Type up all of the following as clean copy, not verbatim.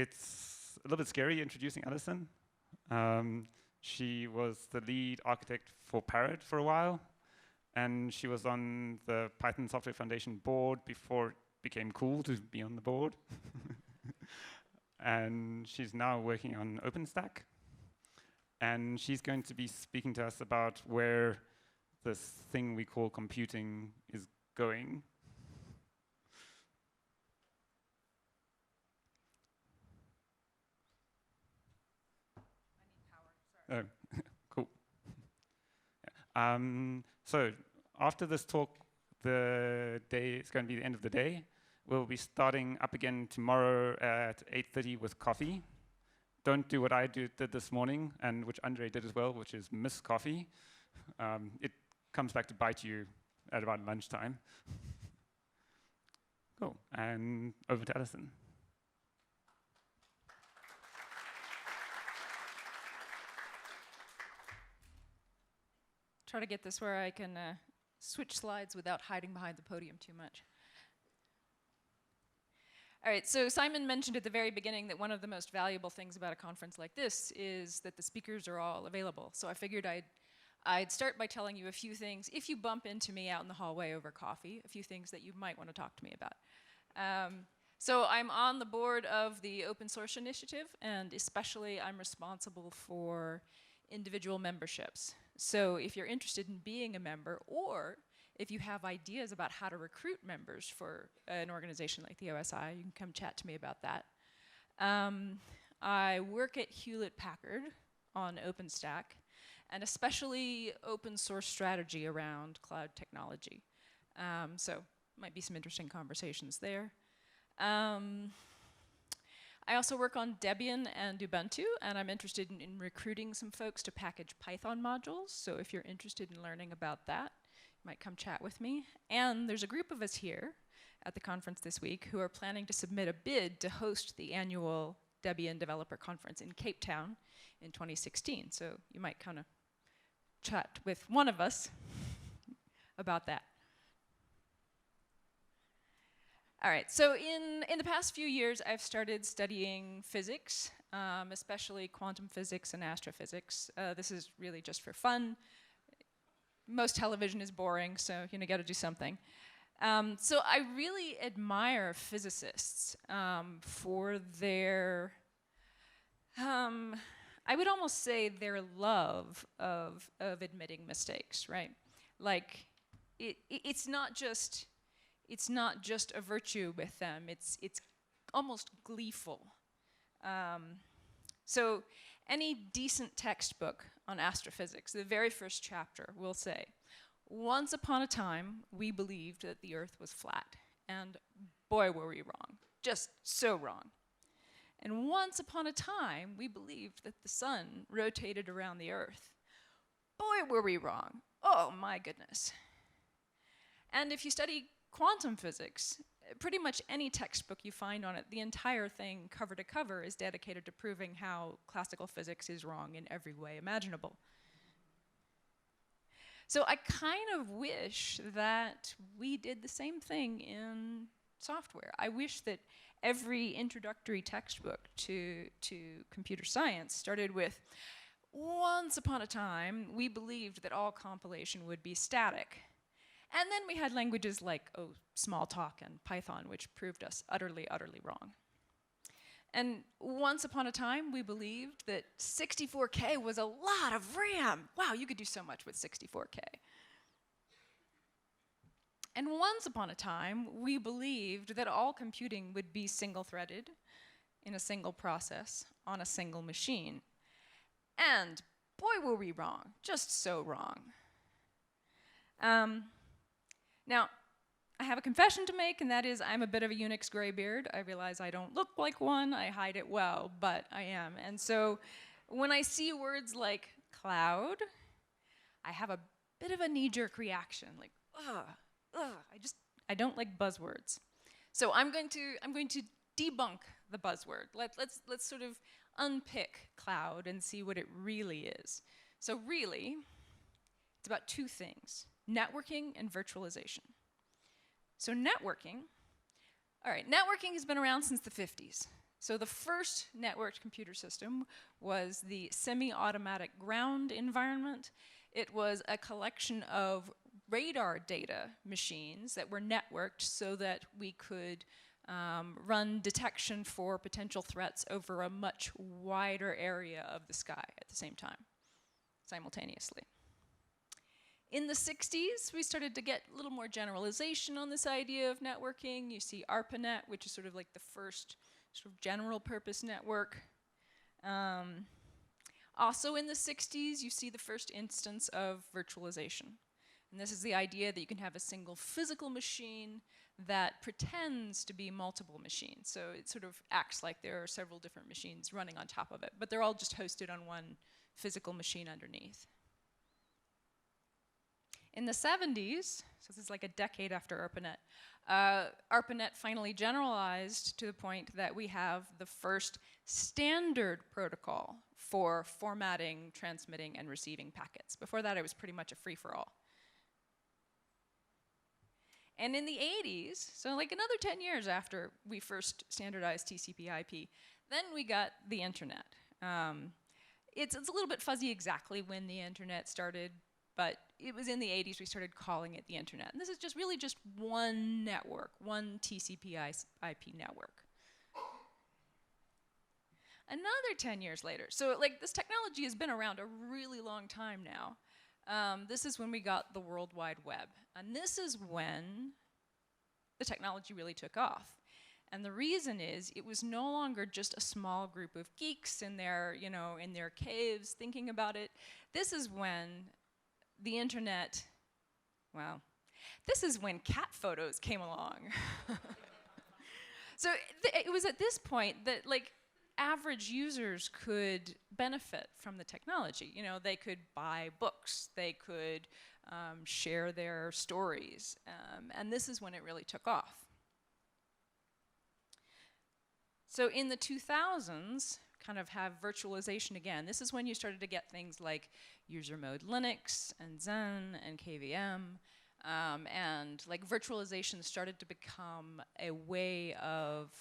it's a little bit scary introducing Alison. She was the lead architect for Parrot for a while, and she was on the Python Software Foundation board before it became cool to be on the board. And she's now working on OpenStack. And she's going to be speaking to us about where this thing we call computing is going. I need power, sorry. Oh, cool. Yeah. So after this talk, the day is going to be the end of the day. We'll be starting up again tomorrow at 8:30 with coffee. Don't do what I did this morning, and which Andre did as well, which is miss coffee. It comes back to bite you at about lunchtime. Cool, and over to Alison. Try to get this where I can switch slides without hiding behind the podium too much. All right, so Simon mentioned at the very beginning that one of the most valuable things about a conference like this is that the speakers are all available. So I figured I'd start by telling you a few things, if you bump into me out in the hallway over coffee, a few things that you might want to talk to me about. So I'm on the board of the Open Source Initiative, and especially I'm responsible for individual memberships. So if you're interested in being a member, or if you have ideas about how to recruit members for an organization like the OSI, you can come chat to me about that. I work at Hewlett-Packard on OpenStack, and especially open source strategy around cloud technology. So might be some interesting conversations there. I also work on Debian and Ubuntu, and I'm interested in recruiting some folks to package Python modules. So if you're interested in learning about that, you might come chat with me. And there's a group of us here at the conference this week who are planning to submit a bid to host the annual Debian Developer Conference in Cape Town in 2016. So you might kind of chat with one of us about that. All right, so in the past few years, I've started studying physics, especially quantum physics and astrophysics. This is really just for fun. Most television is boring, so you got to do something. So I really admire physicists for their, I would almost say their love of admitting mistakes, right? Like, it's not just a virtue with them, it's almost gleeful. So any decent textbook on astrophysics, the very first chapter will say, once upon a time, we believed that the Earth was flat. And boy, were we wrong. Just so wrong. And once upon a time, we believed that the sun rotated around the Earth. Boy, were we wrong. Oh, my goodness. And if you study quantum physics, pretty much any textbook you find on it, the entire thing, cover to cover, is dedicated to proving how classical physics is wrong in every way imaginable. So I kind of wish that we did the same thing in software. I wish that every introductory textbook to computer science started with, once upon a time, we believed that all compilation would be static. And then we had languages like Smalltalk and Python, which proved us utterly, utterly wrong. And once upon a time, we believed that 64K was a lot of RAM. Wow, you could do so much with 64K. And once upon a time, we believed that all computing would be single-threaded in a single process on a single machine. And boy, were we wrong, just so wrong. Now, I have a confession to make, and that is I'm a bit of a Unix graybeard. I realize I don't look like one, I hide it well, but I am. And so when I see words like cloud, I have a bit of a knee-jerk reaction, like, I don't like buzzwords. So I'm going to debunk the buzzword. Let's sort of unpick cloud and see what it really is. So really, it's about two things: networking and virtualization. So networking, all right, networking has been around since the 50s. So the first networked computer system was the semi-automatic ground environment. It was a collection of radar data machines that were networked so that we could run detection for potential threats over a much wider area of the sky at the same time, simultaneously. In the 60s, we started to get a little more generalization on this idea of networking. You see ARPANET, which is sort of like the first sort of general purpose network. Also in the 60s, you see the first instance of virtualization. And this is the idea that you can have a single physical machine that pretends to be multiple machines. So it sort of acts like there are several different machines running on top of it, but they're all just hosted on one physical machine underneath. In the 70s, so this is like a decade after ARPANET, ARPANET finally generalized to the point that we have the first standard protocol for formatting, transmitting, and receiving packets. Before that, it was pretty much a free-for-all. And in the 80s, so like another 10 years after we first standardized TCP/IP, then we got the internet. It's a little bit fuzzy exactly when the internet started, but it was in the 80s we started calling it the internet. And this is just really just one network, one TCP/IP network. Another 10 years later, so like this technology has been around a really long time now. This is when we got the World Wide Web. And this is when the technology really took off. And the reason is it was no longer just a small group of geeks in their, in their caves thinking about it. This is when the internet, well, this is when cat photos came along. So it was at this point that like average users could benefit from the technology. They could buy books, they could share their stories, and this is when it really took off. So in the 2000s, kind of have virtualization again. This is when you started to get things like user mode Linux and Zen and KVM, and like virtualization started to become a way of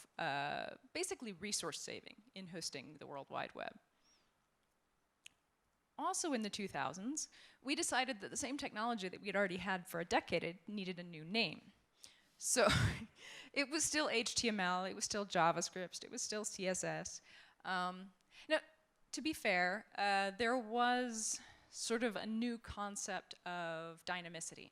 basically resource saving in hosting the World Wide Web. Also in the 2000s, we decided that the same technology that we had already had for a decade, it needed a new name. So it was still HTML, it was still JavaScript, it was still CSS. Now, to be fair, there was sort of a new concept of dynamicity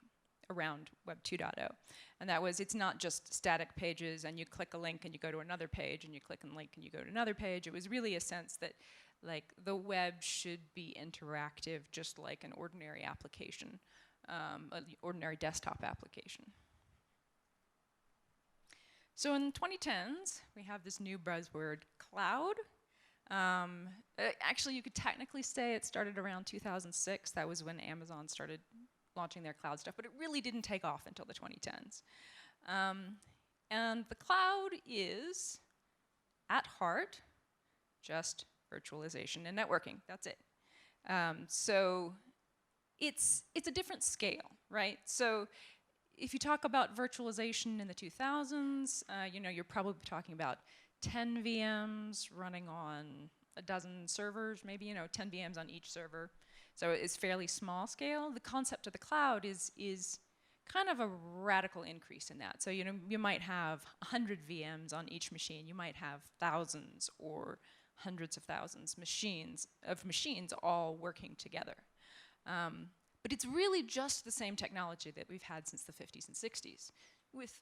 around Web 2.0. And that was, it's not just static pages and you click a link and you go to another page and you click a link and you go to another page. It was really a sense that like the web should be interactive just like an ordinary application, an ordinary desktop application. So in the 2010s, we have this new buzzword, cloud. Actually, you could technically say it started around 2006. That was when Amazon started launching their cloud stuff, but it really didn't take off until the 2010s. And the cloud is, at heart, just virtualization and networking. That's it. So it's a different scale, right? So if you talk about virtualization in the 2000s, you're probably talking about 10 VMs running on a dozen servers, maybe 10 VMs on each server. So it's fairly small scale. The concept of the cloud is kind of a radical increase in that. So you might have 100 VMs on each machine. You might have thousands or hundreds of thousands machines all working together. But it's really just the same technology that we've had since the 50s and 60s, with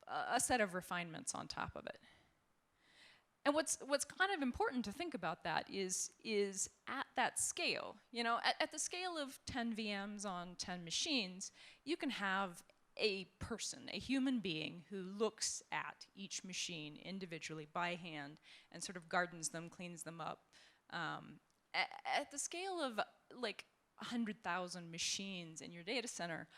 a set of refinements on top of it. And what's kind of important to think about that is at that scale, at the scale of 10 VMs on 10 machines, you can have a person, a human being, who looks at each machine individually by hand and sort of gardens them, cleans them up. At the scale of like 100,000 machines in your data center,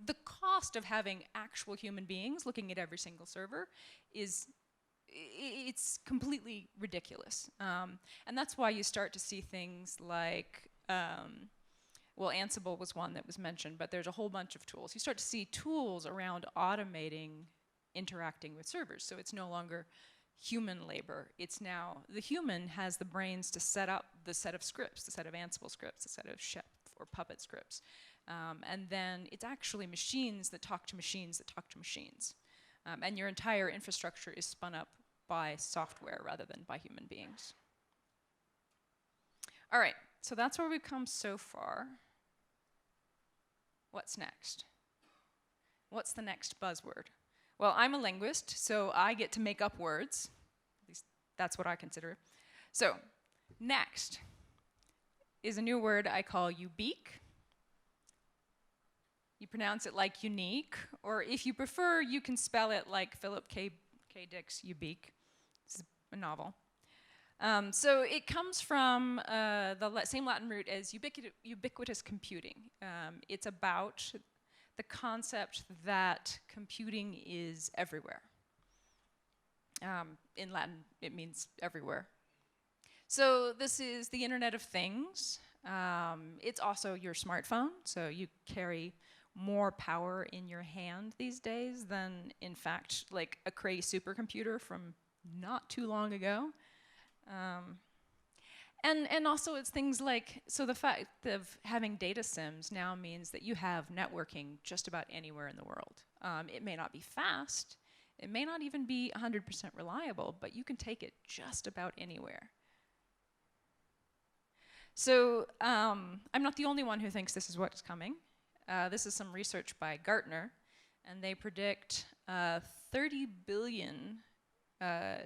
the cost of having actual human beings looking at every single server it's completely ridiculous. And that's why you start to see things like, well, Ansible was one that was mentioned, but there's a whole bunch of tools. You start to see tools around automating interacting with servers. So it's no longer human labor. It's now the human has the brains to set up the set of scripts, the set of Ansible scripts, the set of Chef or Puppet scripts. And then it's actually machines that talk to machines that talk to machines. And your entire infrastructure is spun up by software rather than by human beings. All right, so that's where we've come so far. What's next? What's the next buzzword? Well, I'm a linguist, so I get to make up words. At least that's what I consider. So, next is a new word I call ubique. You pronounce it like unique, or if you prefer, you can spell it like Philip K. Dick's Ubique. It's a novel. So it comes from the same Latin root as ubiquitous computing. It's about the concept that computing is everywhere. In Latin, it means everywhere. So this is the Internet of Things. It's also your smartphone, so you carry more power in your hand these days than, in fact, like a Cray supercomputer from not too long ago. And also it's things like, so the fact of having data SIMs now means that you have networking just about anywhere in the world. It may not be fast, it may not even be 100% reliable, but you can take it just about anywhere. So I'm not the only one who thinks this is what's coming. This is some research by Gartner, and they predict 30 billion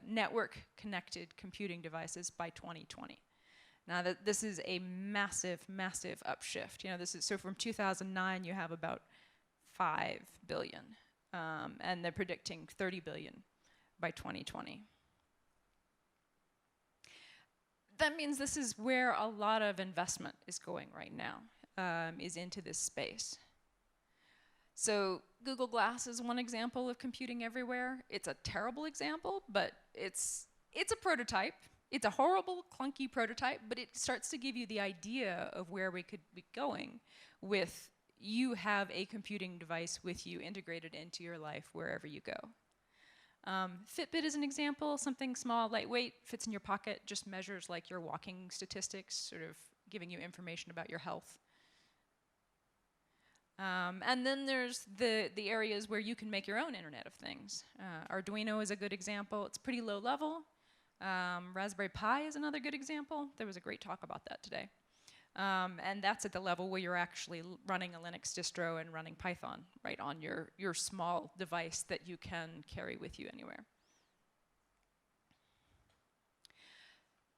network-connected computing devices by 2020. Now, this is a massive, massive upshift. You know, this is so from 2009, you have about 5 billion, and they're predicting 30 billion by 2020. That means this is where a lot of investment is going right now, is into this space. So Google Glass is one example of computing everywhere. It's a terrible example, but it's a prototype. It's a horrible, clunky prototype, but it starts to give you the idea of where we could be going with you have a computing device with you integrated into your life wherever you go. Fitbit is an example, something small, lightweight, fits in your pocket, just measures like your walking statistics, sort of giving you information about your health. And then there's the areas where you can make your own Internet of Things. Arduino is a good example. It's pretty low level. Raspberry Pi is another good example. There was a great talk about that today. And that's at the level where you're actually running a Linux distro and running Python right on your small device that you can carry with you anywhere.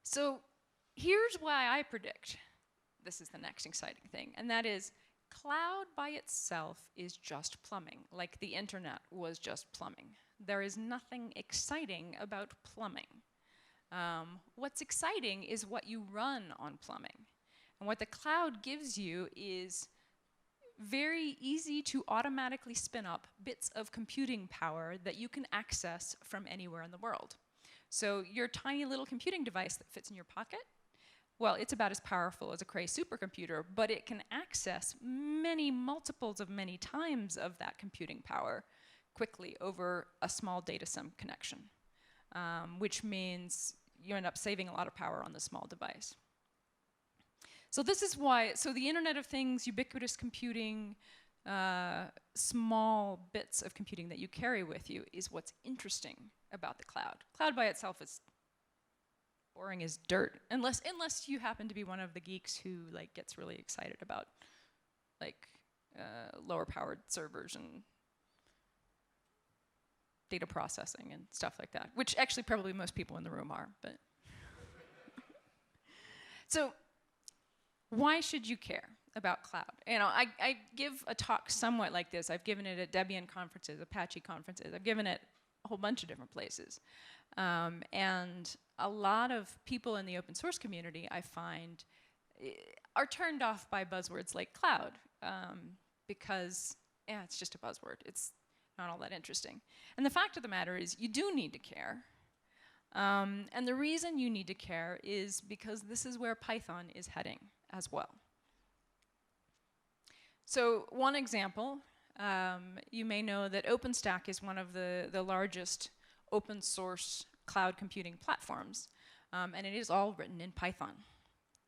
So here's why I predict this is the next exciting thing, and that is cloud by itself is just plumbing, like the internet was just plumbing. There is nothing exciting about plumbing. What's exciting is what you run on plumbing. And what the cloud gives you is very easy to automatically spin up bits of computing power that you can access from anywhere in the world. So your tiny little computing device that fits in your pocket, well, it's about as powerful as a Cray supercomputer, but it can access many multiples of many times of that computing power quickly over a small data SIM connection, which means you end up saving a lot of power on the small device. So this is why, so the Internet of Things, ubiquitous computing, small bits of computing that you carry with you is what's interesting about the cloud. Cloud by itself is boring as dirt, unless you happen to be one of the geeks who like gets really excited about like lower powered servers and data processing and stuff like that, which actually probably most people in the room are, but. So why should you care about cloud? You know, I give a talk somewhat like this. I've given it at Debian conferences, Apache conferences. I've given it a whole bunch of different places. And a lot of people in the open source community, I find, are turned off by buzzwords like cloud because, yeah, it's just a buzzword. It's not all that interesting. And the fact of the matter is you do need to care. And the reason you need to care is because this is where Python is heading as well. So one example you may know that OpenStack is one of the largest open source cloud computing platforms, and it is all written in Python.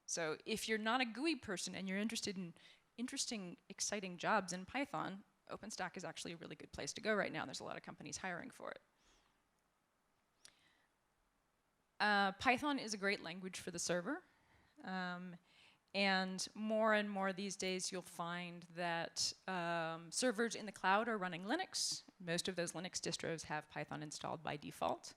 So if you're not a GUI person and you're interested in interesting, exciting jobs in Python, OpenStack is actually a really good place to go right now. There's a lot of companies hiring for it. Python is a great language for the server. And more these days you'll find that servers in the cloud are running Linux. Most of those Linux distros have Python installed by default.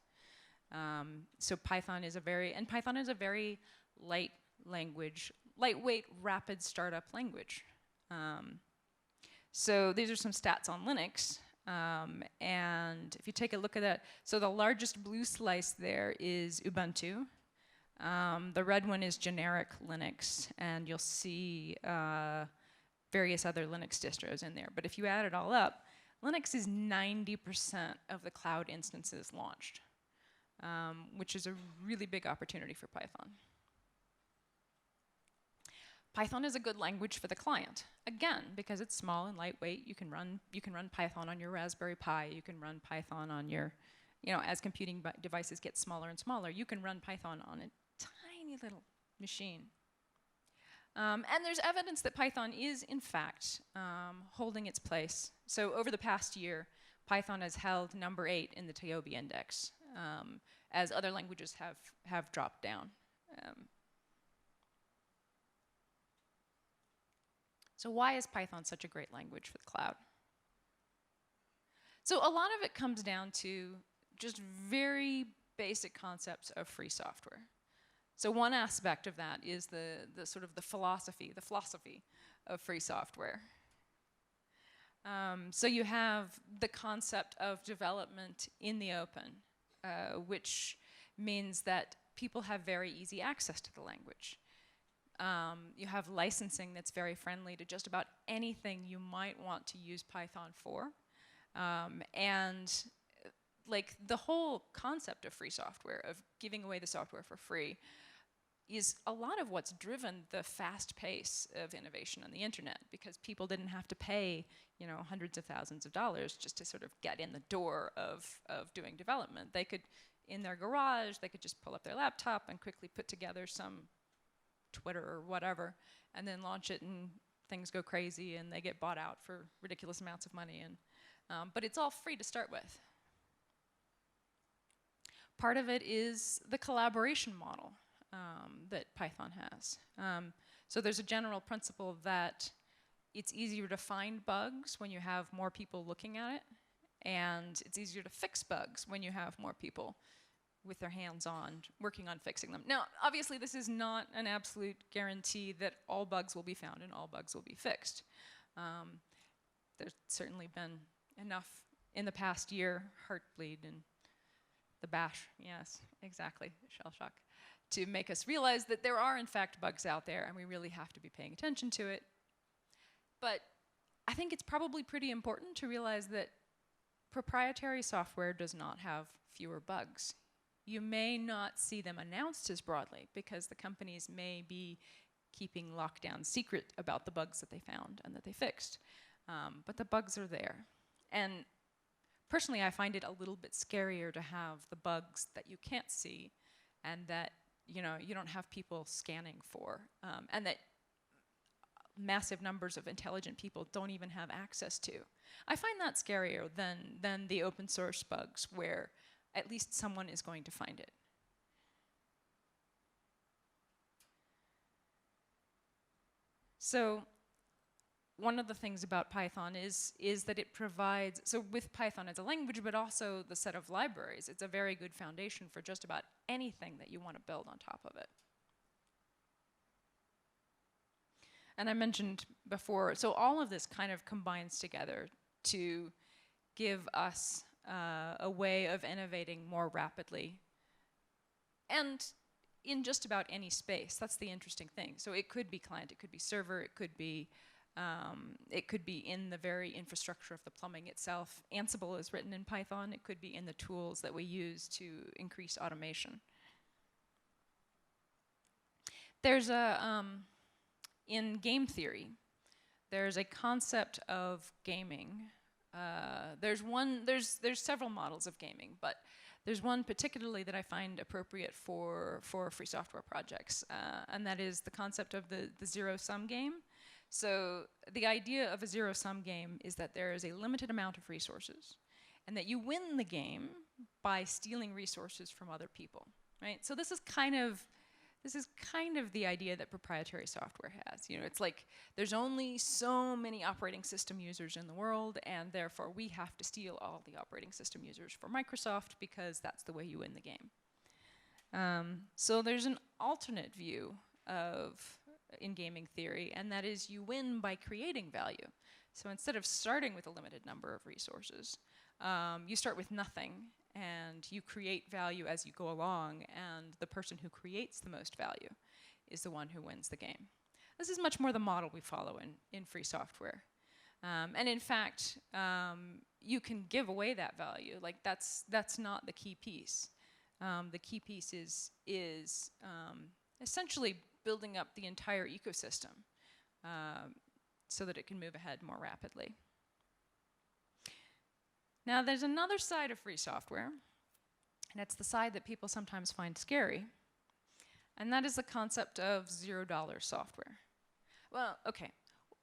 So Python is a very light language, lightweight, rapid startup language. So these are some stats on Linux. And if you take a look at that, so the largest blue slice there is Ubuntu. The red one is generic Linux, and you'll see various other Linux distros in there. But if you add it all up, Linux is 90% of the cloud instances launched, which is a really big opportunity for Python. Python is a good language for the client. Again, because it's small and lightweight, you can run Python on your Raspberry Pi, you can run Python on your, as computing devices get smaller and smaller, you can run Python on a tiny little machine. And there's evidence that Python is, in fact, holding its place. So over the past year, Python has held number 8 in the TOBE index, as other languages have dropped down. So why is Python such a great language for the cloud? So a lot of it comes down to just very basic concepts of free software. So one aspect of that is the sort of the philosophy of free software. So you have the concept of development in the open, which means that people have very easy access to the language. You have licensing that's very friendly to just about anything you might want to use Python for. And like the whole concept of free software, of giving away the software for free, is a lot of what's driven the fast pace of innovation on the internet, because people didn't have to pay, hundreds of thousands of dollars just to sort of get in the door of doing development. They could, in their garage, they could just pull up their laptop and quickly put together some Twitter or whatever, and then launch it, and things go crazy, and they get bought out for ridiculous amounts of money. And but it's all free to start with. Part of it is the collaboration model that Python has. So there's a general principle that it's easier to find bugs when you have more people looking at it, and it's easier to fix bugs when you have more people with their hands on, working on fixing them. Now, obviously, this is not an absolute guarantee that all bugs will be found and all bugs will be fixed. There's certainly been enough in the past year, Heartbleed and the bash, yes, exactly, shell shock, to make us realize that there are, in fact, bugs out there, and we really have to be paying attention to it. But I think it's probably pretty important to realize that proprietary software does not have fewer bugs. You may not see them announced as broadly because the companies may be keeping lockdown secret about the bugs that they found and that they fixed. But the bugs are there. And personally, I find it a little bit scarier to have the bugs that you can't see and that you don't have people scanning for, and that massive numbers of intelligent people don't even have access to. I find that scarier than the open source bugs where at least someone is going to find it. So one of the things about Python is that it provides, so with Python as a language, but also the set of libraries, it's a very good foundation for just about anything that you want to build on top of it. And I mentioned before, so all of this kind of combines together to give us a way of innovating more rapidly and in just about any space. That's the interesting thing. So it could be client, it could be server, it could be in the very infrastructure of the plumbing itself. Ansible is written in Python. It could be in the tools that we use to increase automation. There's in game theory, there's a concept of gaming. There's several models of gaming, but there's one particularly that I find appropriate for free software projects, and that is the concept of the zero-sum game. So the idea of a zero-sum game is that there is a limited amount of resources, and that you win the game by stealing resources from other people, right? So this is kind of the idea that proprietary software has. You know, it's like there's only so many operating system users in the world, and therefore we have to steal all the operating system users for Microsoft because that's the way you win the game. So there's an alternate view in gaming theory, and that is you win by creating value. So instead of starting with a limited number of resources, you start with nothing, and you create value as you go along, and the person who creates the most value is the one who wins the game. This is much more the model we follow in free software. And in fact, you can give away that value. Like that's not the key piece. The key piece is essentially building up the entire ecosystem so that it can move ahead more rapidly. Now, there's another side of free software, and it's the side that people sometimes find scary, and that is the concept of $0 software. Well, okay,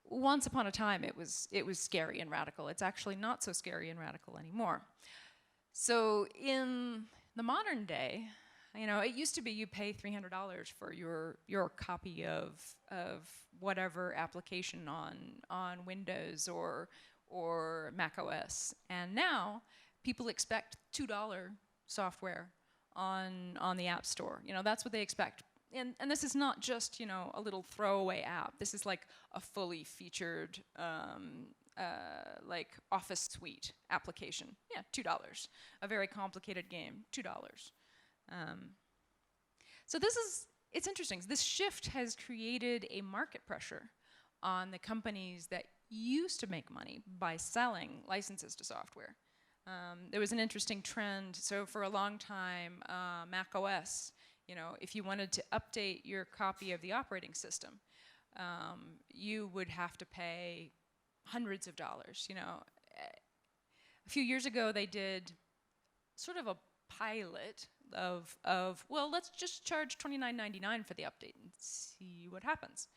once upon a time it was scary and radical. It's actually not so scary and radical anymore. So in the modern day, you know, it used to be you pay $300 for your copy of whatever application on Windows or Mac OS, and now people expect $2 software on the App Store. You know, that's what they expect. And this is not just, you know, a little throwaway app. This is like a fully featured like Office Suite application. Yeah, $2. A very complicated game, $2. So it's interesting. This shift has created a market pressure on the companies that used to make money by selling licenses to software. There was an interesting trend. So for a long time, Mac OS, you know, if you wanted to update your copy of the operating system, you would have to pay hundreds of dollars. You know, a few years ago they did sort of a pilot of well, let's just charge $29.99 for the update and see what happens.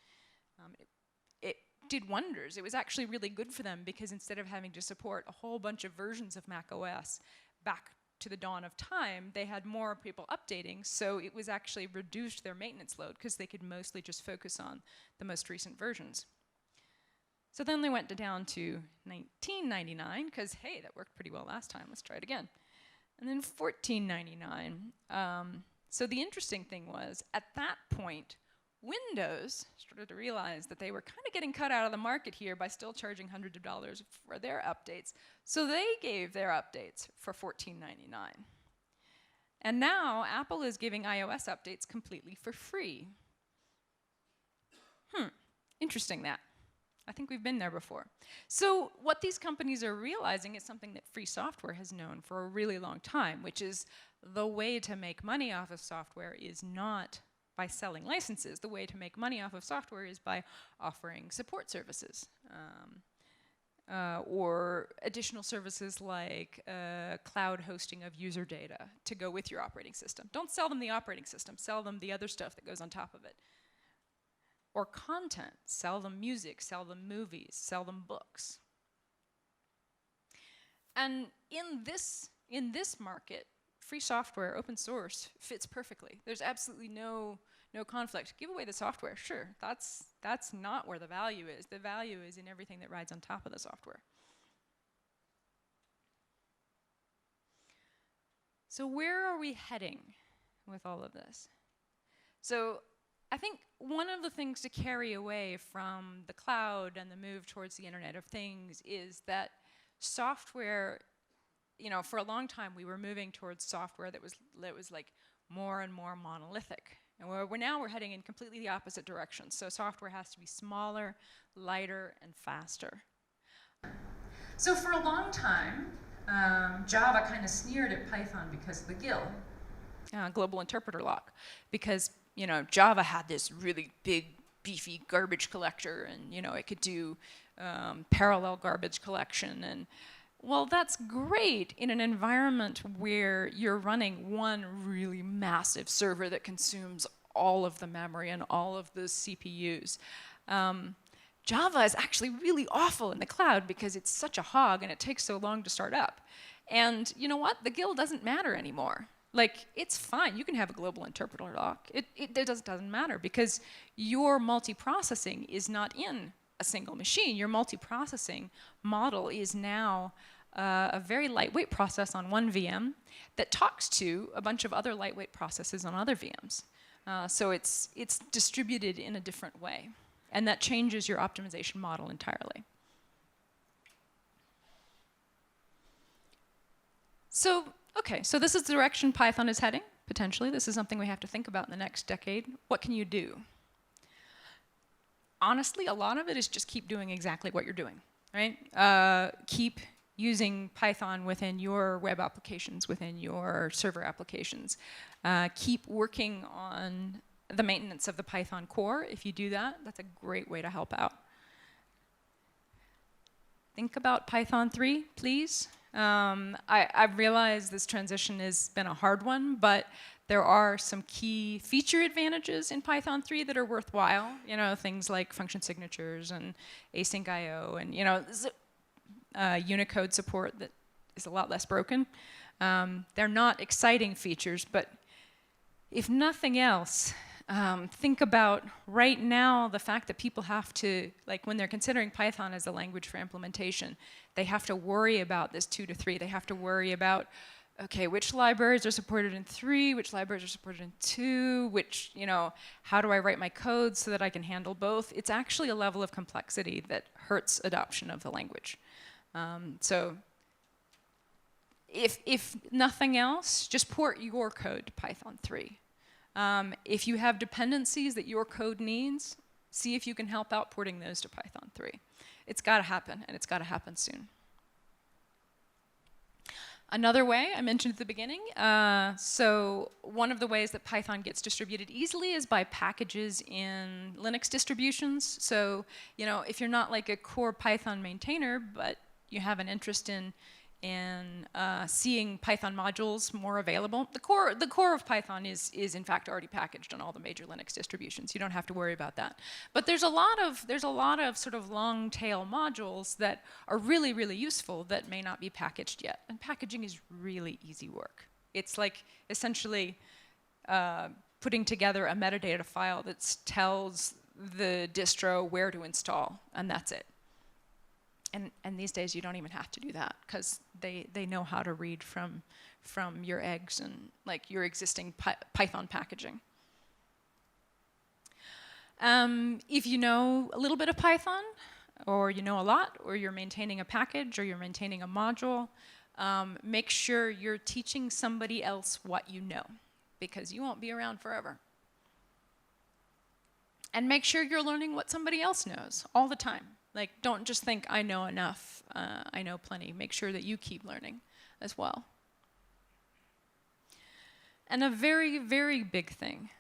It did wonders. It was actually really good for them because instead of having to support a whole bunch of versions of Mac OS back to the dawn of time, they had more people updating, so it was actually reduced their maintenance load because they could mostly just focus on the most recent versions. So then they went down to $19.99 because, hey, that worked pretty well last time. Let's try it again. And then $14.99. So the interesting thing was, at that point, Windows started to realize that they were kind of getting cut out of the market here by still charging hundreds of dollars for their updates. So they gave their updates for $14.99. And now Apple is giving iOS updates completely for free. Interesting that. I think we've been there before. So what these companies are realizing is something that free software has known for a really long time, which is the way to make money off of software is not by selling licenses. The way to make money off of software is by offering support services or additional services like cloud hosting of user data to go with your operating system. Don't sell them the operating system, sell them the other stuff that goes on top of it. Or content, sell them music, sell them movies, sell them books. And in this market, free software, open source, fits perfectly. There's absolutely no conflict. Give away the software, sure. That's not where the value is. The value is in everything that rides on top of the software. So where are we heading with all of this? So I think one of the things to carry away from the cloud and the move towards the Internet of Things is that software, you know, for a long time we were moving towards software that was like more and more monolithic. And we're heading in completely the opposite direction. So software has to be smaller, lighter, and faster. So for a long time, Java kind of sneered at Python because of the GIL, global interpreter lock, because you know, Java had this really big, beefy garbage collector, and you know, it could do parallel garbage collection. And well, that's great in an environment where you're running one really massive server that consumes all of the memory and all of the CPUs. Java is actually really awful in the cloud because it's such a hog and it takes so long to start up. And you know what? The GIL doesn't matter anymore. Like, it's fine. You can have a global interpreter lock. It doesn't matter because your multiprocessing is not in a single machine. Your multiprocessing model is now a very lightweight process on one VM that talks to a bunch of other lightweight processes on other VMs. So it's distributed in a different way. And that changes your optimization model entirely. So, okay, so this is the direction Python is heading, potentially. This is something we have to think about in the next decade. What can you do? Honestly, a lot of it is just keep doing exactly what you're doing, right? Keep using Python within your web applications, within your server applications. Keep working on the maintenance of the Python core. If you do that, that's a great way to help out. Think about Python 3, please. I realize this transition has been a hard one, but there are some key feature advantages in Python 3 that are worthwhile. You know, things like function signatures and async IO, and you know, Unicode support that is a lot less broken. They're not exciting features, but if nothing else, think about right now the fact that people have to, like when they're considering Python as a language for implementation, they have to worry about this 2 to 3. They have to worry about, okay, which libraries are supported in 3, which libraries are supported in 2, which, you know, how do I write my code so that I can handle both? It's actually a level of complexity that hurts adoption of the language. So if nothing else, just port your code to Python 3. If you have dependencies that your code needs, see if you can help out porting those to Python 3. It's got to happen, and it's got to happen soon. Another way I mentioned at the beginning, so one of the ways that Python gets distributed easily is by packages in Linux distributions. So, you know, if you're not like a core Python maintainer, but you have an interest in seeing Python modules more available. The core of Python is in fact already packaged on all the major Linux distributions. You don't have to worry about that. But there's a lot of sort of long tail modules that are really, really useful that may not be packaged yet. And packaging is really easy work. It's like essentially putting together a metadata file that tells the distro where to install, and that's it. And these days you don't even have to do that because they know how to read from your eggs and like your existing Python packaging. If you know a little bit of Python, or you know a lot, or you're maintaining a package, or you're maintaining a module, make sure you're teaching somebody else what you know, because you won't be around forever. And make sure you're learning what somebody else knows all the time. Like, don't just think, I know enough, I know plenty. Make sure that you keep learning as well. And a very, very big thing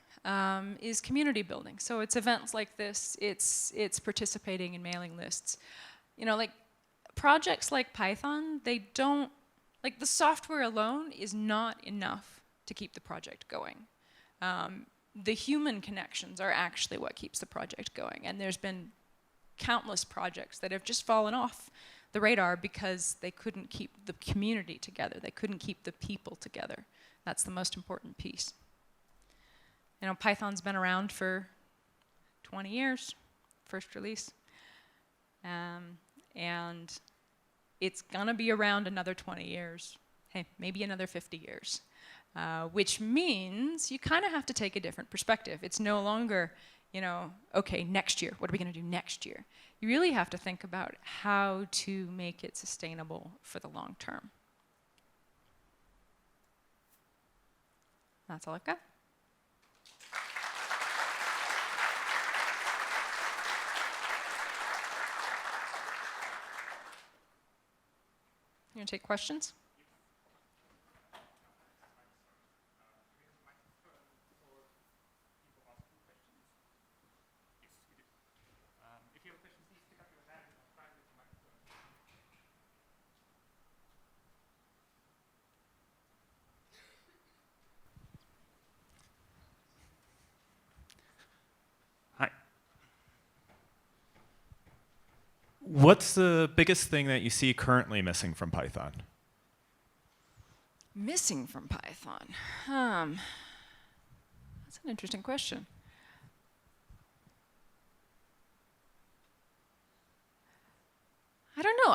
is community building. So it's events like this, it's participating in mailing lists. You know, like, projects like Python, they don't, like, the software alone is not enough to keep the project going. The human connections are actually what keeps the project going. And there's been countless projects that have just fallen off the radar because they couldn't keep the community together. They couldn't keep the people together. That's the most important piece. You know, Python's been around for 20 years, first release. And it's gonna be around another 20 years. Hey, maybe another 50 years. Which means you kind of have to take a different perspective. It's no longer, you know, okay, next year, what are we going to do next year? You really have to think about how to make it sustainable for the long term. That's all I've got. You want to take questions? What's the biggest thing that you see currently missing from Python? Missing from Python? That's an interesting question. I don't know.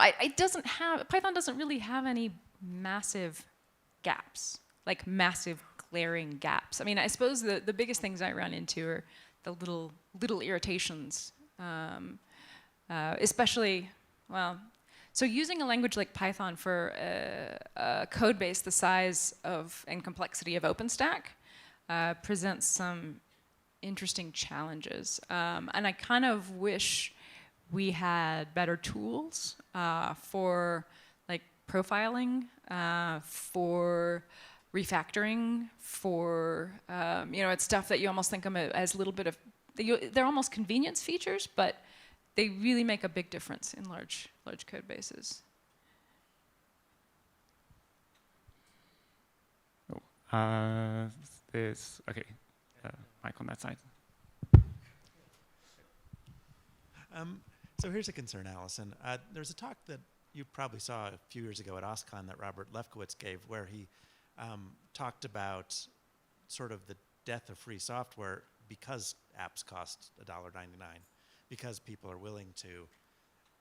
Python doesn't really have any massive gaps, like massive glaring gaps. I mean, I suppose the biggest things I run into are the little irritations, especially, well, so using a language like Python for a code base the size of and complexity of OpenStack presents some interesting challenges. And I kind of wish we had better tools for like profiling, for refactoring, for it's stuff that you almost think of as a little bit of, they're almost convenience features, but they really make a big difference in large code bases. There's, okay, mic on that side. So here's a concern, Allison. There's a talk that you probably saw a few years ago at OSCON that Robert Lefkowitz gave, where he talked about sort of the death of free software because apps cost $1.99, because people are willing to,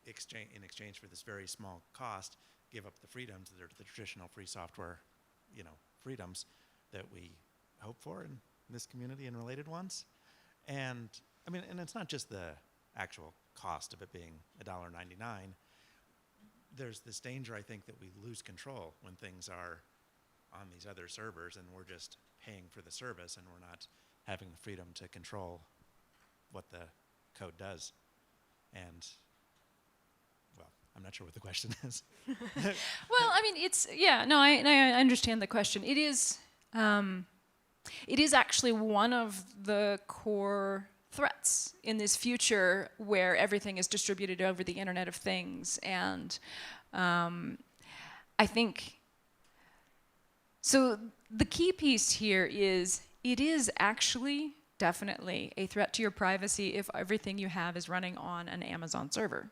in exchange for this very small cost, give up the freedoms that are the traditional free software, freedoms that we hope for in this community and related ones. And I mean, and it's not just the actual cost of it being $1.99. There's this danger, I think, that we lose control when things are on these other servers and we're just paying for the service and we're not having the freedom to control what the code does. And, well, I'm not sure what the question is. Well, I mean, I understand the question. It is actually one of the core threats in this future where everything is distributed over the Internet of Things. And I think, so the key piece here is it is actually definitely a threat to your privacy if everything you have is running on an Amazon server.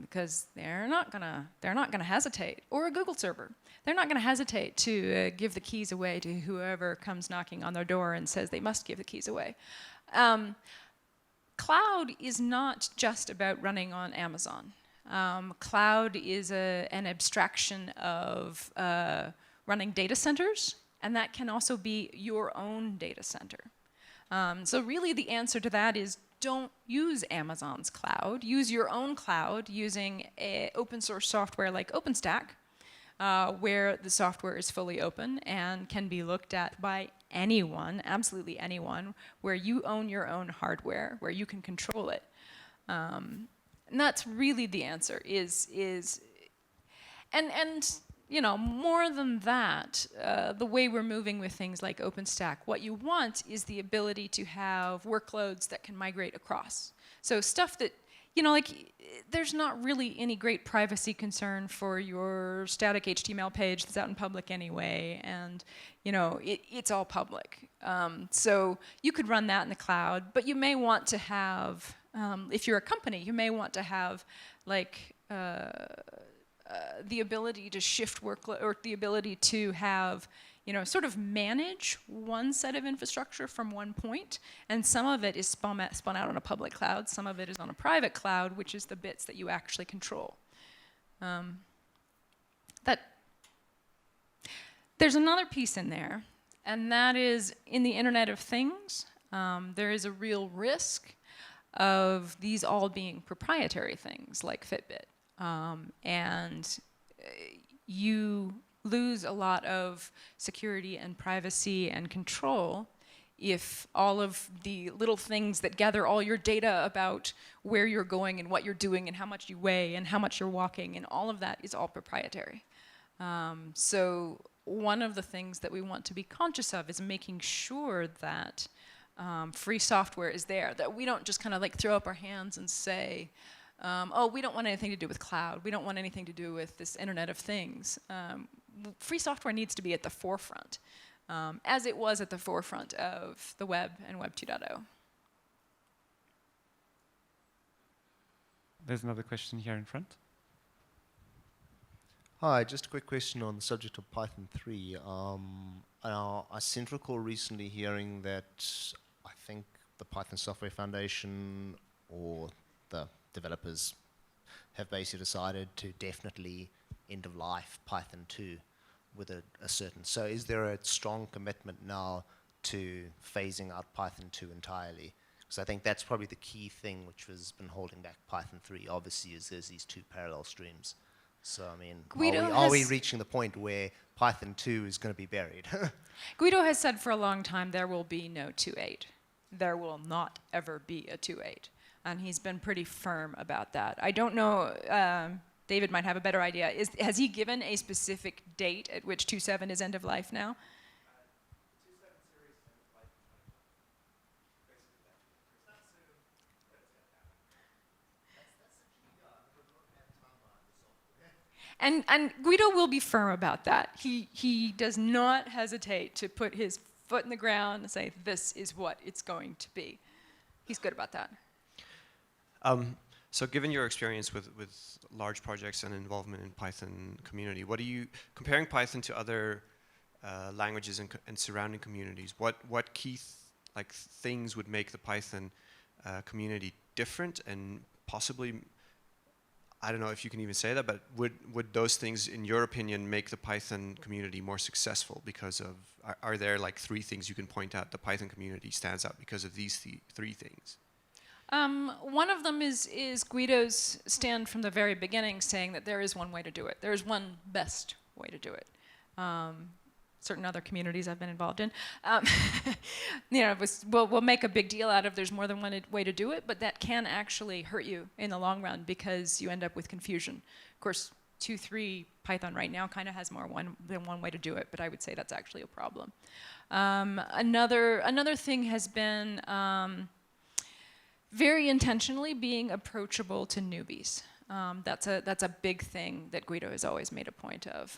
Because they're not gonna hesitate, or a Google server. They're not gonna hesitate to give the keys away to whoever comes knocking on their door and says they must give the keys away. Cloud is not just about running on Amazon. Cloud is an abstraction of running data centers, and that can also be your own data center. So really the answer to that is don't use Amazon's cloud. Use your own cloud using open source software like OpenStack, where the software is fully open and can be looked at by anyone, absolutely anyone, where you own your own hardware, where you can control it. And that's really the answer, more than that, the way we're moving with things like OpenStack, what you want is the ability to have workloads that can migrate across. So stuff that, there's not really any great privacy concern for your static HTML page that's out in public anyway, and it's all public. So you could run that in the cloud, but you may want to have, if you're a company, you may want to have the ability to shift workload, or the ability to have, sort of manage one set of infrastructure from one point, and some of it is spun out on a public cloud, some of it is on a private cloud, which is the bits that you actually control. There's another piece in there, and that is in the Internet of Things, there is a real risk of these all being proprietary things like Fitbit. And you lose a lot of security and privacy and control if all of the little things that gather all your data about where you're going and what you're doing and how much you weigh and how much you're walking and all of that is all proprietary. So one of the things that we want to be conscious of is making sure that free software is there, that we don't just kind of like throw up our hands and say, oh, we don't want anything to do with cloud. We don't want anything to do with this Internet of Things. Free software needs to be at the forefront, as it was at the forefront of the web and Web 2.0. There's another question here in front. Hi, just a quick question on the subject of Python 3. I seem to recall recently hearing that I think the Python Software Foundation or the developers have basically decided to definitely end of life Python 2 with a certain. So is there a strong commitment now to phasing out Python 2 entirely? Because I think that's probably the key thing which has been holding back Python 3, obviously, is there's these two parallel streams. So, I mean, are we reaching the point where Python 2 is going to be buried? Guido has said for a long time there will be no 2.8. There will not ever be a 2.8. And he's been pretty firm about that. I don't know, David might have a better idea. Has he given a specific date at which 2.7 is end of life now? And Guido will be firm about that. He does not hesitate to put his foot in the ground and say, this is what it's going to be. He's good about that. So given your experience with large projects and involvement in Python community, what do you, comparing Python to other languages and surrounding communities, what key things would make the Python community different and possibly, I don't know if you can even say that, but would those things, in your opinion, make the Python community more successful because of, are there like 3 things you can point out the Python community stands out because of these 3 things? One of them is Guido's stand from the very beginning saying that there is one way to do it. There is one best way to do it. Certain other communities I've been involved in, you know, we'll make a big deal out of there's more than one way to do it, but that can actually hurt you in the long run because you end up with confusion. Of course, 2.3 Python right now kind of has more than one way to do it, but I would say that's actually a problem. Another thing has been very intentionally being approachable to newbies. That's a big thing that Guido has always made a point of.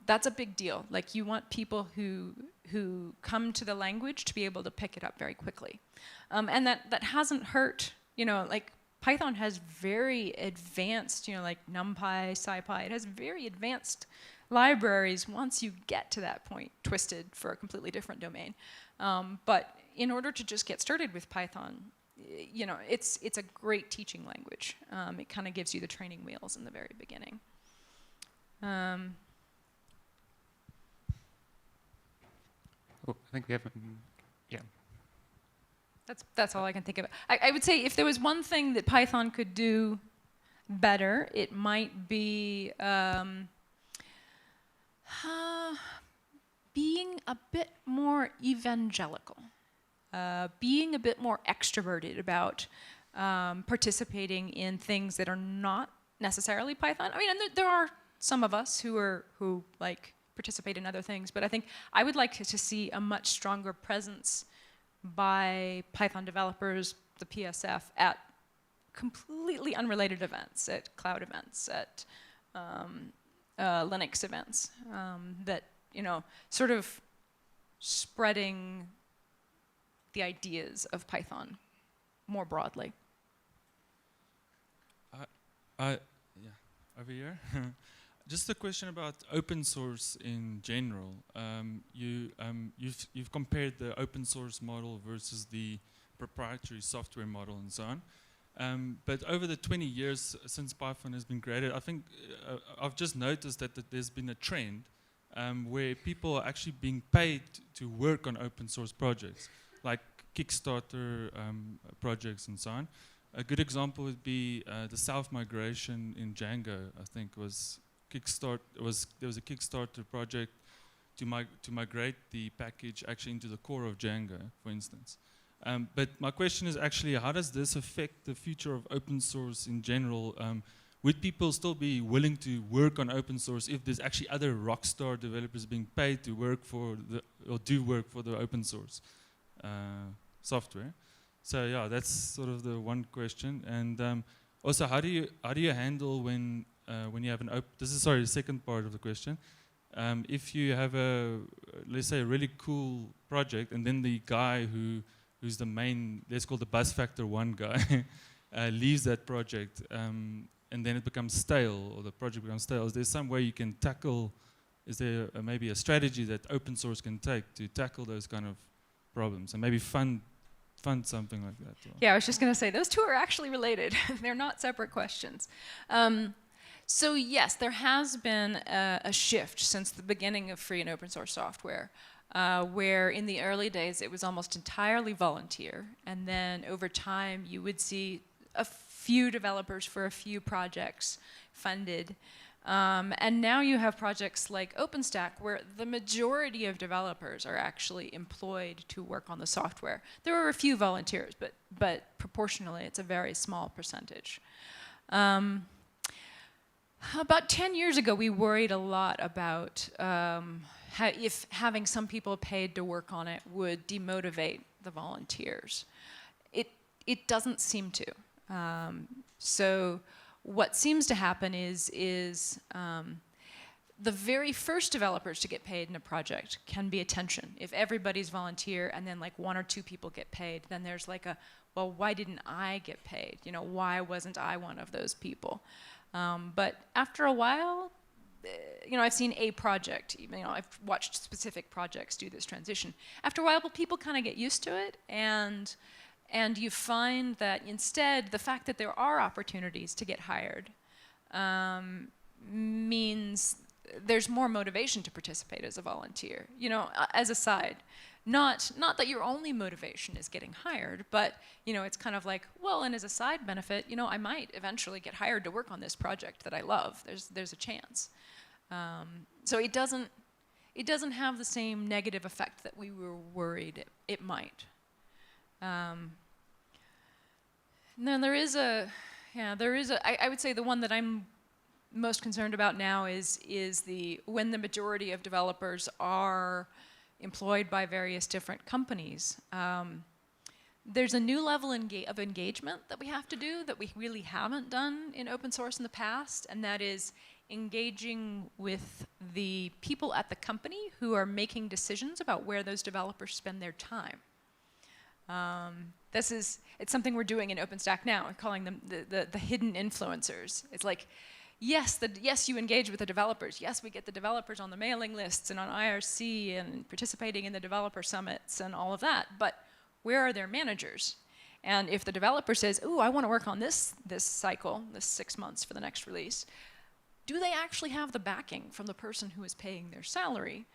That's a big deal. Like, you want people who come to the language to be able to pick it up very quickly. And that hasn't hurt, you know, like Python has very advanced, you know, like NumPy, SciPy, it has very advanced libraries once you get to that point, twisted for a completely different domain. But in order to just get started with Python, you know, it's a great teaching language. It kind of gives you the training wheels in the very beginning. Oh, I think we have, yeah. That's all I can think of. I would say if there was one thing that Python could do better, it might be being a bit more evangelical. Being a bit more extroverted about participating in things that are not necessarily Python. I mean, and there are some of us who like participate in other things, but I think I would like to see a much stronger presence by Python developers, the PSF, at completely unrelated events, at cloud events, at Linux events, that, you know, sort of spreading the ideas of Python more broadly. Yeah, over here. Just a question about open source in general. You've compared the open source model versus the proprietary software model and so on. But over the 20 years since Python has been created, I think I've just noticed that there's been a trend where people are actually being paid to work on open source projects, like Kickstarter projects and so on. A good example would be the self-migration in Django. I think there was a Kickstarter project to migrate the package actually into the core of Django, for instance. But my question is actually, how does this affect the future of open source in general? Would people still be willing to work on open source if there's actually other rockstar developers being paid to work for do work for the open source software? So yeah, that's sort of the one question. And also, how do you handle when you have an open? This is the second part of the question. If you have let's say a really cool project, and then the guy who's the main, let's call the bus factor one guy, leaves that project and then it becomes stale, or the project becomes stale? Is there some way you can tackle, is there maybe a strategy that open source can take to tackle those kind of problems and maybe fund something like that? Yeah, I was just going to say, those two are actually related. They're not separate questions. So yes, there has been a shift since the beginning of free and open source software, where in the early days it was almost entirely volunteer, and then over time you would see a few developers for a few projects funded. And now you have projects like OpenStack where the majority of developers are actually employed to work on the software. There are a few volunteers, but proportionally it's a very small percentage. About 10 years ago, we worried a lot about if having some people paid to work on it would demotivate the volunteers. It doesn't seem to. So what seems to happen is the very first developers to get paid in a project can be attention. If everybody's volunteer and then like 1 or 2 people get paid, then there's like a, well, why didn't I get paid? You know, why wasn't I one of those people? But after a while, you know, I've seen a project, you know, I've watched specific projects do this transition. After a while, people kind of get used to it, and you find that instead, the fact that there are opportunities to get hired means there's more motivation to participate as a volunteer. You know, as a side. Not that your only motivation is getting hired, but you know, it's kind of like, well, and as a side benefit, you know, I might eventually get hired to work on this project that I love. There's a chance. So it doesn't have the same negative effect that we were worried it might. And then there is a, I would say the one that I'm most concerned about now is when the majority of developers are employed by various different companies. There's a new level of engagement that we have to do that we really haven't done in open source in the past, and that is engaging with the people at the company who are making decisions about where those developers spend their time. It's something we're doing in OpenStack now. We're calling them the hidden influencers. It's like, yes, you engage with the developers. Yes, we get the developers on the mailing lists and on IRC and participating in the developer summits and all of that, but where are their managers? And if the developer says, ooh, I want to work on this cycle, this 6 months for the next release, do they actually have the backing from the person who is paying their salary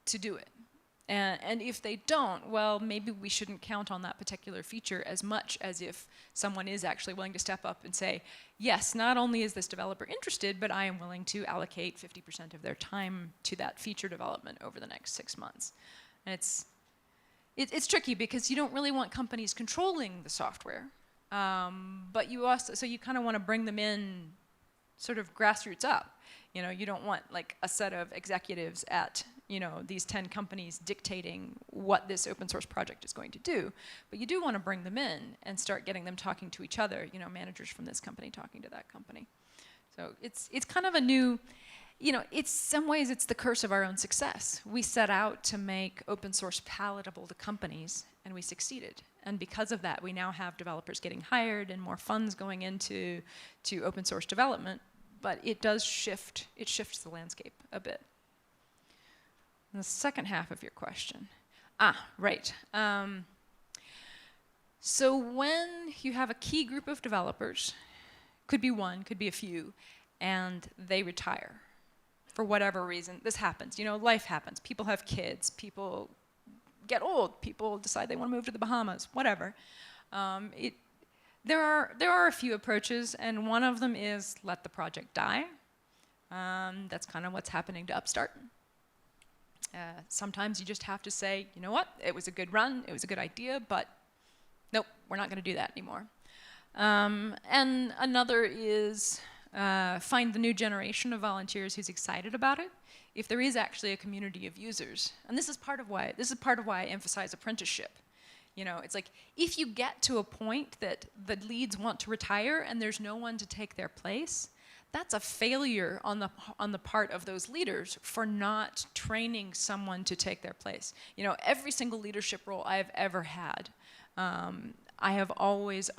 to do it? And if they don't, well, maybe we shouldn't count on that particular feature as much as if someone is actually willing to step up and say, yes, not only is this developer interested, but I am willing to allocate 50% of their time to that feature development over the next 6 months. And it's tricky because you don't really want companies controlling the software, but you also, so you kind of want to bring them in sort of grassroots up. You know, you don't want like a set of executives at, you know, these 10 companies dictating what this open source project is going to do. But you do want to bring them in and start getting them talking to each other, you know, managers from this company talking to that company. So it's kind of a new, you know, it's some ways it's the curse of our own success. We set out to make open source palatable to companies, and we succeeded. And because of that, we now have developers getting hired and more funds going into open source development. But it does shift, it shifts the landscape a bit. And the second half of your question. Right. So when you have a key group of developers, could be one, could be a few, and they retire for whatever reason, this happens. You know, life happens. People have kids. People get old. People decide they want to move to the Bahamas. Whatever. There are a few approaches, and one of them is let the project die. That's kind of what's happening to Upstart. Sometimes you just have to say, you know what, it was a good run, it was a good idea, but nope, we're not going to do that anymore. And another is find the new generation of volunteers who's excited about it. If there is actually a community of users, and this is part of why I emphasize apprenticeship. You know, it's like if you get to a point that the leads want to retire and there's no one to take their place, that's a failure on the part of those leaders for not training someone to take their place. You know, every single leadership role I've ever had, I have always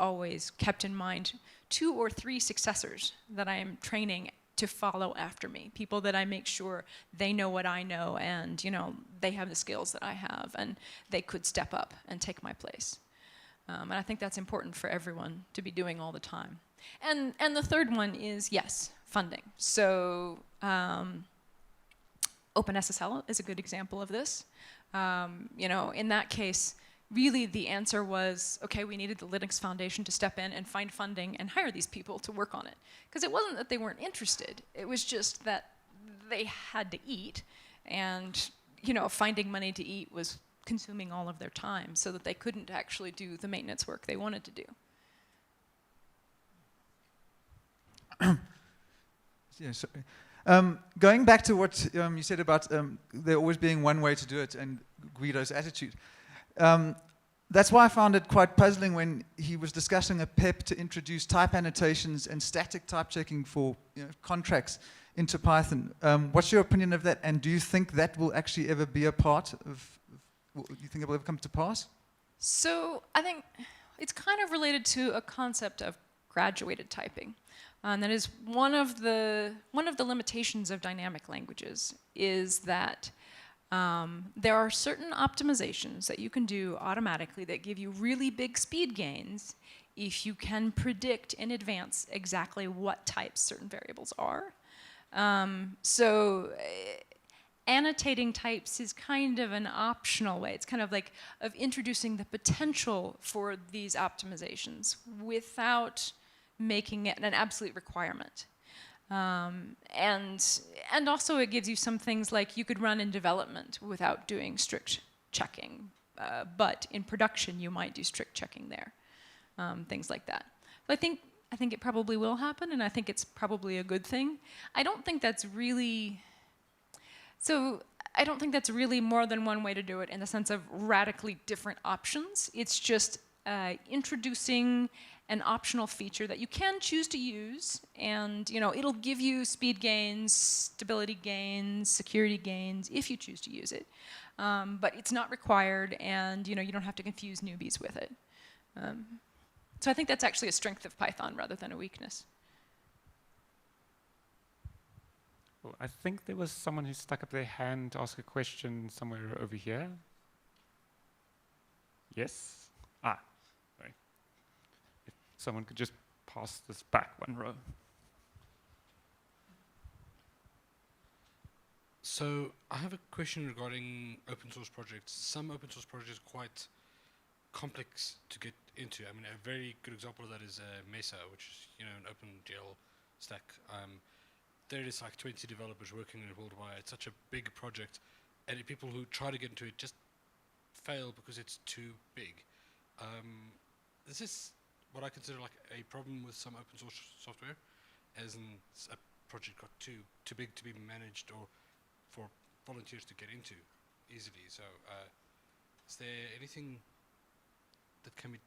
kept in mind 2 or 3 successors that I am training to follow after me, people that I make sure they know what I know and, you know, they have the skills that I have and they could step up and take my place. And I think that's important for everyone to be doing all the time. And the third one is, yes, funding. So OpenSSL is a good example of this. You know, in that case, really the answer was, okay, we needed the Linux Foundation to step in and find funding and hire these people to work on it. Because it wasn't that they weren't interested, it was just that they had to eat, and, you know, finding money to eat was consuming all of their time so that they couldn't actually do the maintenance work they wanted to do. Yeah, sorry. Going back to what you said about there always being one way to do it and Guido's attitude. That's why I found it quite puzzling when he was discussing a PEP to introduce type annotations and static type checking for, you know, contracts into Python. What's your opinion of that? And do you think that will actually ever be a part of, do you think it will ever come to pass? So I think it's kind of related to a concept of graduated typing. And that is one of the limitations of dynamic languages is that there are certain optimizations that you can do automatically that give you really big speed gains if you can predict in advance exactly what types certain variables are. Annotating types is kind of an optional way. It's kind of like of introducing the potential for these optimizations without making it an absolute requirement. And also it gives you some things like you could run in development without doing strict checking, but in production you might do strict checking there, things like that. But I think it probably will happen, and I think it's probably a good thing. I don't think that's really more than one way to do it in the sense of radically different options. It's just introducing an optional feature that you can choose to use, and, you know, it'll give you speed gains, stability gains, security gains if you choose to use it. But it's not required, and, you know, you don't have to confuse newbies with it. So I think that's actually a strength of Python rather than a weakness. Well, I think there was someone who stuck up their hand to ask a question somewhere over here. Yes? Ah, sorry. If someone could just pass this back one row. So I have a question regarding open source projects. Some open source projects are quite complex to get into. I mean, a very good example of that is Mesa, which is, you know, an OpenGL stack. There is like 20 developers working on it worldwide. It's such a big project, and people who try to get into it just fail because it's too big. This is what I consider like a problem with some open source software, as in a project got too big to be managed or for volunteers to get into easily. So is there anything that can be,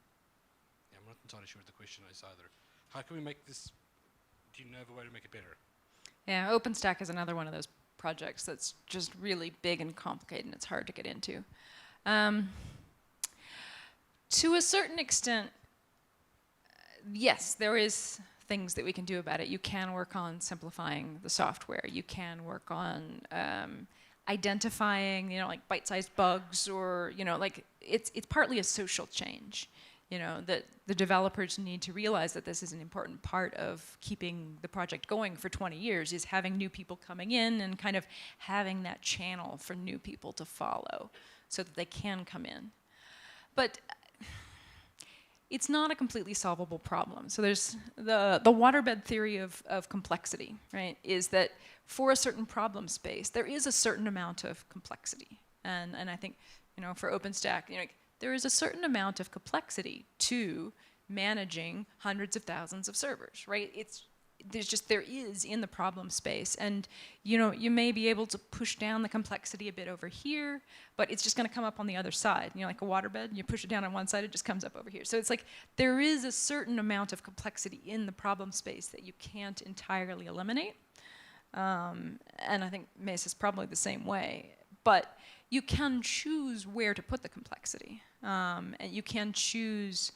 I'm not entirely sure what the question is either. How can we make this, do you know of a way to make it better? Yeah, OpenStack is another one of those projects that's just really big and complicated and it's hard to get into. To a certain extent, yes, there is things that we can do about it. You can work on simplifying the software. You can work on identifying, you know, like bite-sized bugs, or, you know, like it's partly a social change. You know, that the developers need to realize that this is an important part of keeping the project going for 20 years, is having new people coming in and kind of having that channel for new people to follow so that they can come in. But it's not a completely solvable problem. So there's the waterbed theory of complexity, right? Is that for a certain problem space, there is a certain amount of complexity. And I think, you know, for OpenStack, you know, there is a certain amount of complexity to managing hundreds of thousands of servers, right? There is in the problem space, and you know, you may be able to push down the complexity a bit over here, but it's just going to come up on the other side. You know, like a waterbed, you push it down on one side, it just comes up over here. So it's like there is a certain amount of complexity in the problem space that you can't entirely eliminate, and I think Mesa is probably the same way. But you can choose where to put the complexity, and you can choose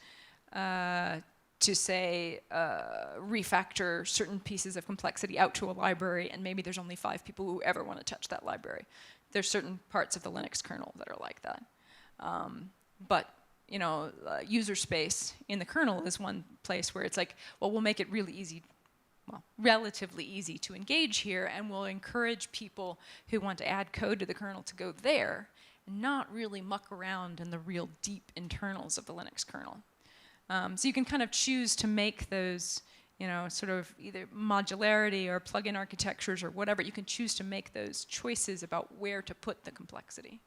to say refactor certain pieces of complexity out to a library, and maybe there's only 5 people who ever want to touch that library. There's certain parts of the Linux kernel that are like that. But you know, user space in the kernel is one place where it's like, well, we'll make it really easy, well, relatively easy to engage here, and we'll encourage people who want to add code to the kernel to go there, and not really muck around in the real deep internals of the Linux kernel. So you can kind of choose to make those, you know, sort of either modularity or plug-in architectures or whatever. You can choose to make those choices about where to put the complexity.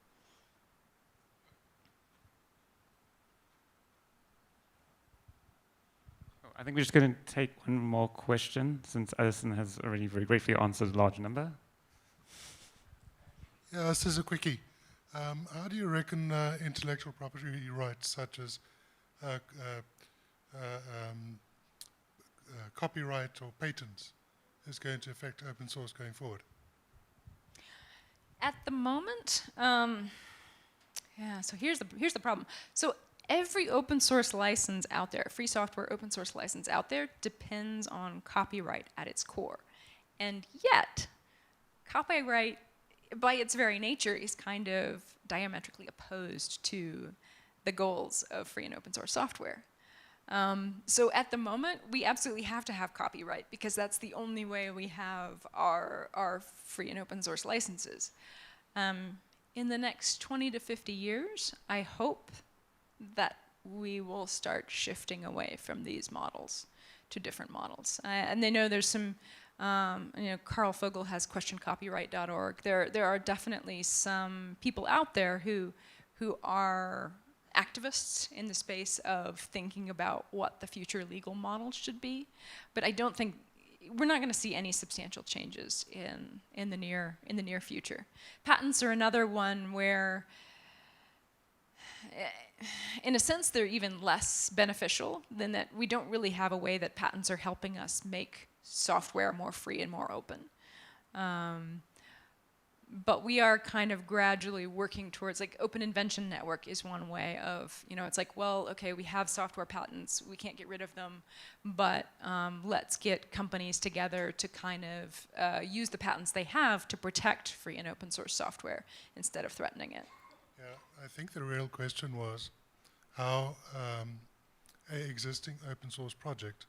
I think we're just going to take one more question, since Alison has already very briefly answered a large number. Yeah, this is a quickie. How do you reckon intellectual property rights, such as copyright or patents, is going to affect open source going forward? At the moment, yeah, so here's the problem. So every open source license out there, free software open source license out there, depends on copyright at its core. And yet, copyright, by its very nature, is kind of diametrically opposed to the goals of free and open source software. So at the moment, we absolutely have to have copyright, because that's the only way we have our free and open source licenses. In the next 20 to 50 years, I hope that we will start shifting away from these models to different models. And they know there's some, you know, Carl Fogel has questioncopyright.org. There are definitely some people out there who are activists in the space of thinking about what the future legal model should be. But I don't think, we're not going to see any substantial changes in the near future. Patents are another one where, in a sense, they're even less beneficial than that. We don't really have a way that patents are helping us make software more free and more open. But we are kind of gradually working towards, like, Open Invention Network is one way of, you know, it's like, well, okay, we have software patents, we can't get rid of them, but let's get companies together to kind of use the patents they have to protect free and open source software instead of threatening it. Yeah, I think the real question was how an existing open source project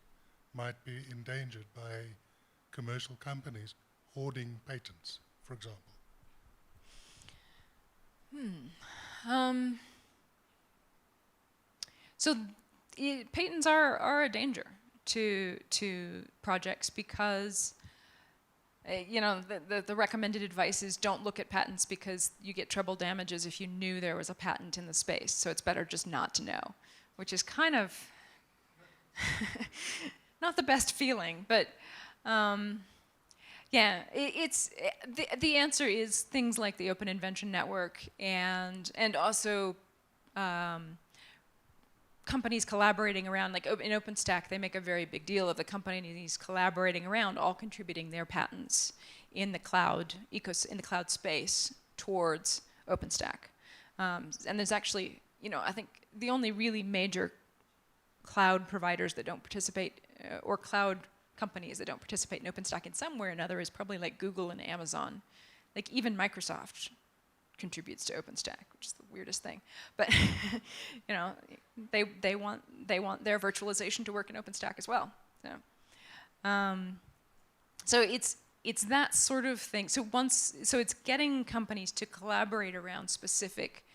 might be endangered by commercial companies hoarding patents, for example. So patents are a danger to projects, because you know, the recommended advice is don't look at patents, because you get treble damages if you knew there was a patent in the space. So it's better just not to know, which is kind of not the best feeling. But yeah, the answer is things like the Open Invention Network, and also companies collaborating around, like in OpenStack, they make a very big deal of the companies collaborating around, all contributing their patents in the cloud in the cloud space towards OpenStack. And there's actually, you know, I think the only really major cloud providers that don't participate, or cloud companies that don't participate in OpenStack in some way or another, is probably like Google and Amazon. Like even Microsoft contributes to OpenStack, which is the weirdest thing. But you know, they want their virtualization to work in OpenStack as well. So it's that sort of thing. So it's getting companies to collaborate around specific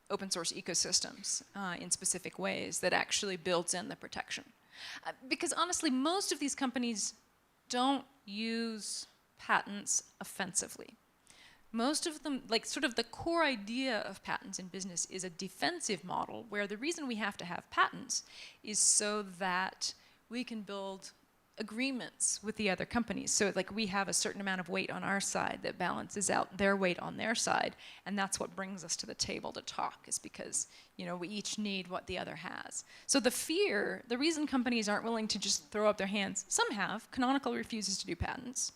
open source ecosystems in specific ways that actually builds in the protection. Because honestly, most of these companies don't use patents offensively. Most of them, like sort of the core idea of patents in business is a defensive model, where the reason we have to have patents is so that we can build agreements with the other companies. So like we have a certain amount of weight on our side that balances out their weight on their side, and that's what brings us to the table to talk, is because, you know, we each need what the other has. So the reason companies aren't willing to just throw up their hands, some have, Canonical refuses to do patents,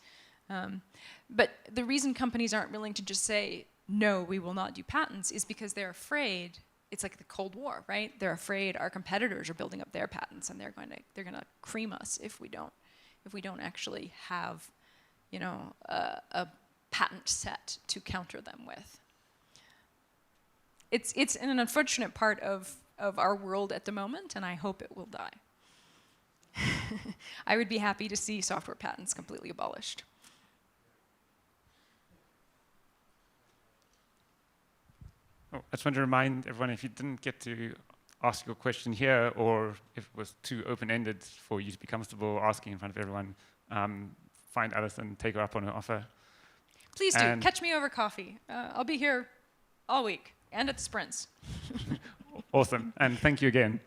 but the reason companies aren't willing to just say, no, we will not do patents, is because they're afraid it's like the Cold War, right? They're afraid our competitors are building up their patents, and they're going to cream us if we don't actually have, you know, a patent set to counter them with. It's an unfortunate part of our world at the moment, and I hope it will die. I would be happy to see software patents completely abolished. Oh, I just want to remind everyone, if you didn't get to ask your question here, or if it was too open-ended for you to be comfortable asking in front of everyone, find Alison, take her up on her offer. Please do. Catch me over coffee. I'll be here all week and at the sprints. Awesome. And thank you again.